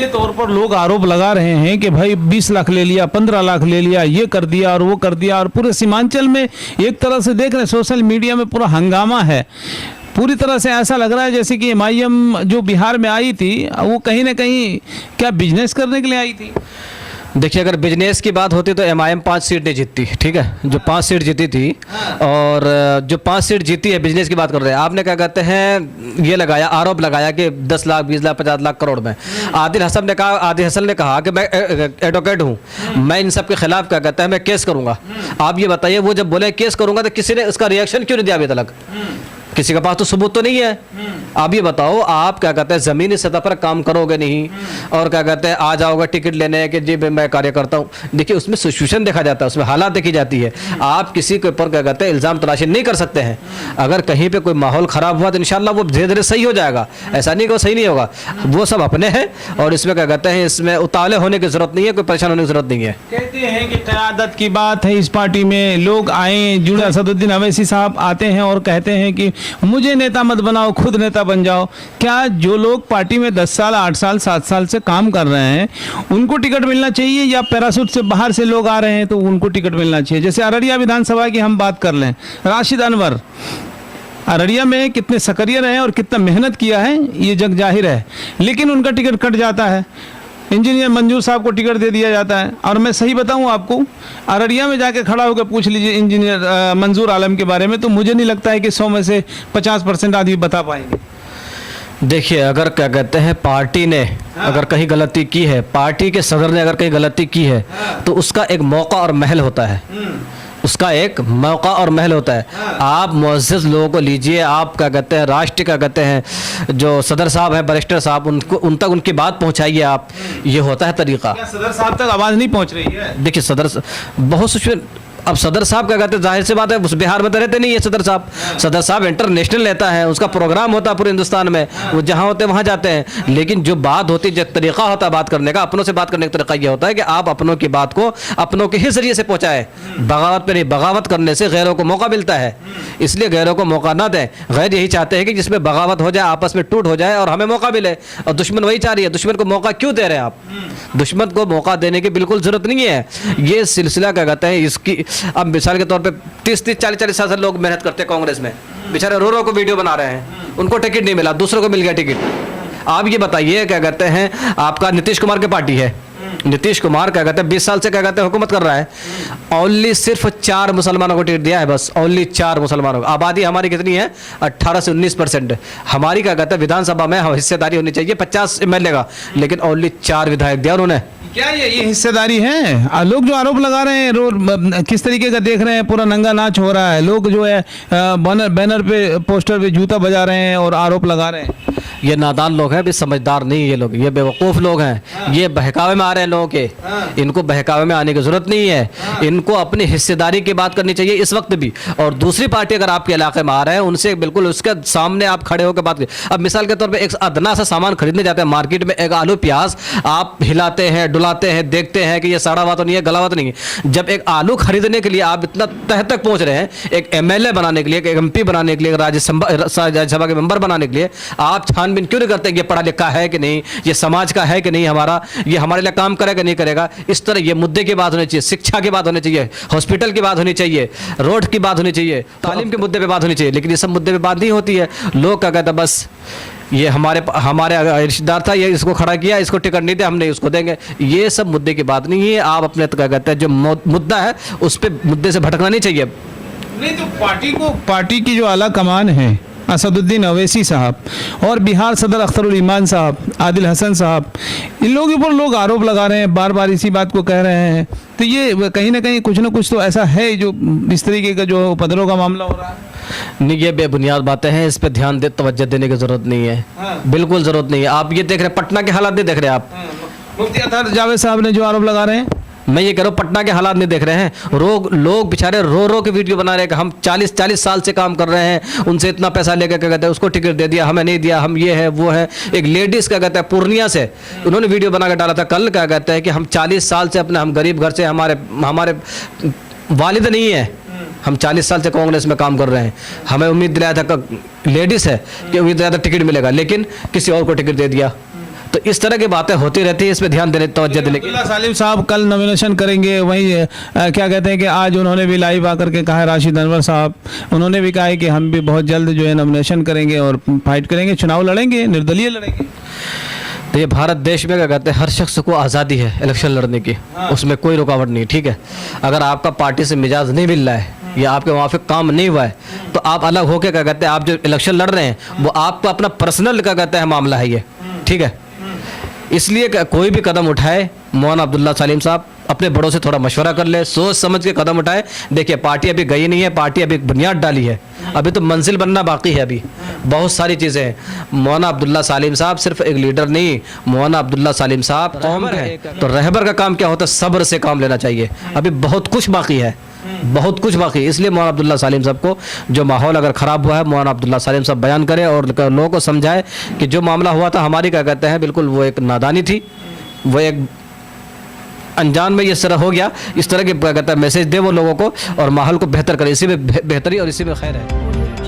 सीधे तौर पर लोग आरोप लगा रहे हैं कि भाई 20 लाख ले लिया, 15 लाख ले लिया, ये कर दिया और वो कर दिया, और पूरे सीमांचल में एक तरह से देख रहे हैं सोशल मीडिया में पूरा हंगामा है। पूरी तरह से ऐसा लग रहा है जैसे कि MIM जो बिहार में आई थी वो कहीं ना कहीं क्या बिजनेस करने के लिए आई थी। देखिए, अगर बिजनेस की बात होती तो MIM 5 सीट नहीं जीतती, ठीक है, जो 5 सीट जीती थी, और जो 5 सीट जीती है, बिजनेस की बात कर रहे हैं। आपने क्या कहते हैं ये लगाया, आरोप लगाया कि 10 लाख 20 लाख 50 लाख करोड़ में। आदिल हसन ने कहा कि मैं एडवोकेट हूँ, मैं इन सब के खिलाफ क्या कहता है मैं केस करूँगा। आप ये बताइए, वो जब बोले केस करूँगा तो किसी ने उसका रिएक्शन क्यों नहीं दिया अभी तक? किसी के पास तो सबूत तो नहीं है। आप ये बताओ, आप क्या कहते हैं ज़मीनी सतह पर काम करोगे नहीं और क्या कहते हैं आ जाओगे टिकट लेने कि जी मैं कार्य करता हूँ। देखिए, उसमें सिचुएशन देखा जाता है, उसमें हालात देखी जाती है। आप किसी के ऊपर क्या कहते हैं इल्ज़ाम तराशी नहीं कर सकते हैं। अगर कहीं पे कोई माहौल ख़राब हुआ तो इंशाल्लाह वो धीरे धीरे सही हो जाएगा। ऐसा नहीं कि वो सही नहीं होगा, वो सब अपने हैं और इसमें क्या कहते हैं इसमें उतावले होने की ज़रूरत नहीं है, कोई परेशान होने की ज़रूरत नहीं है। कहते हैं कि क़यादत की बात है इस पार्टी में, लोग आए जुड़े, असदुद्दीन अवैसी साहब आते हैं और कहते हैं कि मुझे नेता मत बनाओ, खुद नेता बन जाओ। क्या जो लोग पार्टी में 10 साल 8 साल 7 साल से काम कर रहे हैं उनको टिकट मिलना चाहिए, या पैरासूट से बाहर से लोग आ रहे हैं तो उनको टिकट मिलना चाहिए? जैसे अररिया विधानसभा की हम बात कर लें, राशिद अनवर अररिया में कितने सक्रिय रहे और कितना मेहनत किया है ये जग जाहिर है, लेकिन उनका टिकट कट जाता है। इंजीनियर मंजूर साहब को टिकट दे दिया जाता है, और मैं सही बताऊं आपको, अररिया में जाके खड़ा होकर पूछ लीजिए इंजीनियर मंजूर आलम के बारे में, तो मुझे नहीं लगता है कि 100 में से 50% आदमी बता पाएंगे। देखिए, अगर क्या कहते हैं पार्टी ने अगर कहीं गलती की है, पार्टी के सदर ने अगर कहीं गलती की है तो उसका एक मौका और महल होता है, उसका एक मौका और महल होता है। आप मुअज़्ज़ज़ लोगों को लीजिए, आप क्या कहते हैं राष्ट्र क्या कहते हैं जो सदर साहब हैं, बैरिस्टर साहब, उनको उन तक उनकी बात पहुंचाइए आप। ये होता है तरीका। क्या सदर साहब तक आवाज़ नहीं पहुंच रही है? देखिए, सदर बहुत सी अब सदर साहब क्या कहते हैं, जाहिर सी बात है उस बिहार में तो रहते नहीं है सदर साहब। सदर साहब इंटरनेशनल रहता है, उसका प्रोग्राम होता है पूरे हिंदुस्तान में, वो जहाँ होते हैं वहाँ जाते हैं। लेकिन जो बात होती है, जो तरीका होता है बात करने का, अपनों से बात करने का तरीका ये होता है कि आप अपनों की बात को अपनों के ही जरिए से पहुँचाएं, बगावत पे नहीं। बगावत करने से गैरों को मौका मिलता है, इसलिए गैरों को मौका ना दें। गैर यही चाहते हैं कि जिसमें बगावत हो जाए, आपस में टूट हो जाए और हमें मौका मिले, और दुश्मन वही चाह रही है। दुश्मन को मौका क्यों दे रहे हैं आप? दुश्मन को मौका देने की बिल्कुल ज़रूरत नहीं है। ये सिलसिला क्या कहते हैं इसकी, अब मिसाल के तौर पे 30-30 40-40 साल से लोग मेहनत करते हैं कांग्रेस में, बेचारे रो रो को वीडियो बना रहे हैं, उनको टिकट नहीं मिला, दूसरों को मिल गया टिकट। आप ये बताइए, क्या कहते हैं आपका नीतीश कुमार की पार्टी है, नीतीश कुमार क्या कहते हैं 20 साल से क्या कहते हैं हुकूमत कर रहा है, ओनली सिर्फ 4 मुसलमानों को टिकट दिया है, बस ओनली 4 मुसलमानों को। आबादी हमारी कितनी है? 18 से 19%। हमारी क्या कहते हैं विधानसभा में हिस्सेदारी होनी चाहिए 50 MLA का, लेकिन ओनली 4 विधायक दिया उन्होंने। क्या ये हिस्सेदारी है? लोग जो आरोप लगा रहे हैं, किस तरीके का देख रहे हैं, पूरा नंगा नाच हो रहा है, लोग जो है बैनर पे पोस्टर पे जूता बजा रहे हैं और आरोप लगा रहे हैं। ये नादान लोग हैं, भी समझदार नहीं ये लोग, ये बेवकूफ़ लोग हैं। ये बहकावे में आ रहे हैं लोगों के, इनको बहकावे में आने की ज़रूरत नहीं है। इनको अपनी हिस्सेदारी की बात करनी चाहिए इस वक्त भी। और दूसरी पार्टी अगर आपके इलाके में आ रहे हैं, उनसे बिल्कुल उसके सामने आप खड़े होकर बात करें। अब मिसाल के तौर पर एक अदना सा सामान खरीदने जाते हैं मार्केट में, एक आलू प्याज, आप हिलाते हैं डुलाते हैं, देखते हैं कि ये सड़ा हुआ तो नहीं है, गला हुआ तो नहीं है। जब एक आलू खरीदने के लिए आप इतना तह तक पहुँच रहे हैं, एक MLA बनाने के लिए, एक MP बनाने के लिए, राज्यसभा के मेंबर बनाने के लिए, आप छानबीन क्यों नहीं करते? ये पढ़ा लिखा है कि नहीं, ये समाज का है कि नहीं हमारा, ये हमारे लिए काम करेगा नहीं करेगा? इस तरह ये मुद्दे की बात होनी चाहिए, शिक्षा की बात होनी चाहिए, हॉस्पिटल की बात होनी चाहिए, रोड की बात होनी चाहिए, तालीम के मुद्दे पे बात होनी चाहिए। लेकिन ये सब मुद्दे पे बात नहीं होती है। लोग क्या कहते हैं बस ये हमारे रिश्तेदार था, ये इसको खड़ा किया, इसको टिकट नहीं दे, हम नहीं उसको देंगे। ये सब मुद्दे की बात नहीं है। आप अपने क्या कहते हैं जो मुद्दा है उस पर मुद्दे से भटकना नहीं चाहिए। नहीं तो पार्टी की जो आला कमान है, असदुद्दीन अवैसी साहब और बिहार सदर अख्तरुल ईमान साहब, आदिल हसन साहब, इन लोगों के ऊपर लोग आरोप लगा रहे हैं, बार बार इसी बात को कह रहे हैं। तो ये कहीं ना कहीं कुछ ना कुछ तो ऐसा है जो इस तरीके का जो उपद्रव का मामला हो रहा है। नहीं, ये बेबुनियाद बातें हैं, इस पर ध्यान तवज्जो देने की जरूरत नहीं है। बिल्कुल जरूरत नहीं है। आप ये देख रहे हैं पटना के हालात नहीं देख रहे आप? मुफ्ती अतार जावेद साहब ने जो आरोप लगा रहे हैं, मैं ये कह रहा हूँ पटना के हालात नहीं देख रहे हैं। लोग बेचारे रो रो के वीडियो बना रहे हैं कि हम 40 साल से काम कर रहे हैं, उनसे इतना पैसा लेकर क्या कहते हैं उसको टिकट दे दिया, हमें नहीं दिया, हम ये है वो है। एक लेडीज़ क्या कहते हैं पूर्णिया से, उन्होंने वीडियो बना कर डाला था कल, क्या कहते हैं कि हम 40 साल से हम गरीब घर से, हमारे वालिद नहीं है, हम 40 साल से कांग्रेस में काम कर रहे हैं, हमें उम्मीद दिलाया था, लेडीज़ है कि उम्मीद दिलाया था टिकट मिलेगा, लेकिन किसी और को टिकट दे दिया। तो इस तरह की बातें होती रहती है, इस पर ध्यान देने तवज्जो देने की। अब्दुल्ला सालिम साहब कल नॉमिनेशन करेंगे, वहीं क्या कहते हैं कि आज उन्होंने भी लाइव आकर के कहा है, राशिद अनवर साहब उन्होंने भी कहा है कि हम भी बहुत जल्द जो है नॉमिनेशन करेंगे और फाइट करेंगे, चुनाव लड़ेंगे, निर्दलीय लड़ेंगे। तो ये भारत देश में क्या कहते हैं, हर शख्स को आज़ादी है इलेक्शन लड़ने की, उसमें कोई रुकावट नहीं, ठीक है। अगर आपका पार्टी से मिजाज नहीं मिल रहा है या आपके मुवाफिक काम नहीं हुआ है तो आप अलग होकर क्या कहते हैं, आप जो इलेक्शन लड़ रहे हैं वो आपका अपना पर्सनल क्या कहते हैं मामला है ये, ठीक है। इसलिए कोई भी कदम उठाए, मौलाना अब्दुल्ला सलीम साहब अपने बड़ों से थोड़ा मशवरा कर ले, सोच समझ के कदम उठाए। देखिए पार्टी अभी गई नहीं है, पार्टी अभी बुनियाद डाली है, अभी तो मंजिल बनना बाकी है, अभी बहुत सारी चीज़ें हैं। मौलाना अब्दुल्ला सलीम साहब सिर्फ एक लीडर नहीं, मौलाना अब्दुल्ला सलीम साहब कौम है, तो रहबर का काम क्या होता है, सब्र से काम लेना चाहिए। अभी बहुत कुछ बाकी है, बहुत कुछ बाकी है। इसलिए मौलाना अब्दुल्ला सलीम साहब को जो माहौल अगर ख़राब हुआ है, मौलाना अब्दुल्ला सलीम साहब बयान करें और लोगों को समझाए कि जो मामला हुआ था हमारी क्या कहते हैं बिल्कुल वो एक नादानी थी, वो एक अनजान में इस तरह हो गया, इस तरह के क्या कहता है मैसेज दे वो लोगों को और माहौल को बेहतर करे। इसी में बेहतरी और इसी में खैर है।